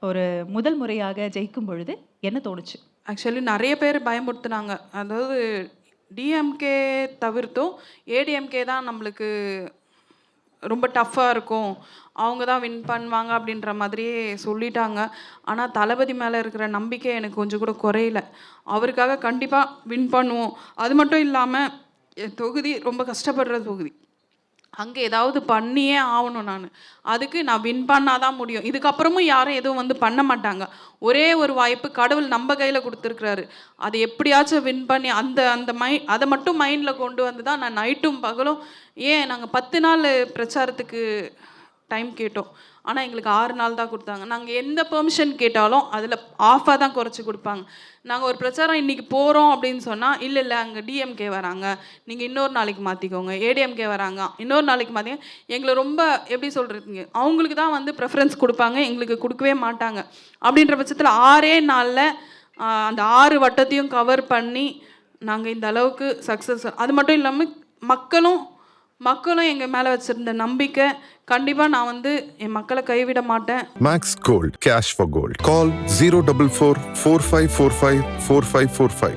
ஒரு முதல் முறையாக ஜெயிக்கும் பொழுது என்ன தோணுச்சு? ஆக்சுவலி நெறைய பேர் பயமுறுத்துனாங்க. அதாவது டிஎம்கே தவிர்த்தும் ஏடிஎம்கே தான் நம்மளுக்கு ரொம்ப டஃப்பா இருக்கும். அவங்க தான் வின் பண்ணுவாங்க அப்படின்ற மாதிரியே சொல்லிட்டாங்க. ஆனா தளபதி மேல இருக்கிற நம்பிக்கை எனக்கு கொஞ்சம் கூட குறையல. அவருக்காக கண்டிப்பா வின் பண்ணுவோம். அது மட்டும் இல்லாம என் தொகுதி ரொம்ப கஷ்டப்படுற தொகுதி. அங்க ஏதாவது பண்ணியே ஆவணும் நானு. அதுக்கு நான் வின் பண்ணா தான் முடியும். இதுக்கப்புறமும் யாரும் எதுவும் வந்து பண்ண மாட்டாங்க. ஒரே ஒரு வாய்ப்பு கடவுள் நம்ப கையில குடுத்துருக்கிறாரு. அது எப்படியாச்சும் வின் பண்ணி அந்த அந்த அத மட்டும் மைண்ட்ல கொண்டு வந்து தான் நான் நைட்டும் பகலும் நாங்க 10 நாள் பிரச்சாரத்துக்கு டைம் கேட்டோம். ஆனா எங்களுக்கு 6 நாள் தான் குடுத்தாங்க. நாங்க எந்த பெர்மிஷன் கேட்டாலும் அதில ஆஃபா தான் குறைச்சு குடுப்பாங்க. நாங்க ஒரு பிரச்சாரம் இன்னைக்கு போறோம் அப்படின்னு சொன்னா, இல்ல அங்க டிஎம்கே வராங்க. நீங்க இன்னொரு நாளைக்கு மாத்திக்கோங்க. ஏடிஎம்கே வராங்க. இன்னொரு நாளைக்கு மாத்திங்க. எங்கள ரொம்ப எப்படி சொல்றதுங்க, அவங்களுக்கு தான் வந்து பிரெஃபரன்ஸ் குடுப்பாங்க. எங்களுக்கு குடுக்கவே மாட்டாங்க. அப்படின்ற பட்சத்தில 6 நாள்ல அந்த 6 வட்டத்தையும் கவர் பண்ணி, நாங்க இந்த அளவுக்கு சக்சஸ் அது மட்டும் இல்லாம மக்களும் எங்க மேல வச்சிருந்த நம்பிக்கை கண்டிப்பா நான் வந்து என் மக்களை கைவிட மாட்டேன். Max Gold, cash for gold. Call 044 4545 4545.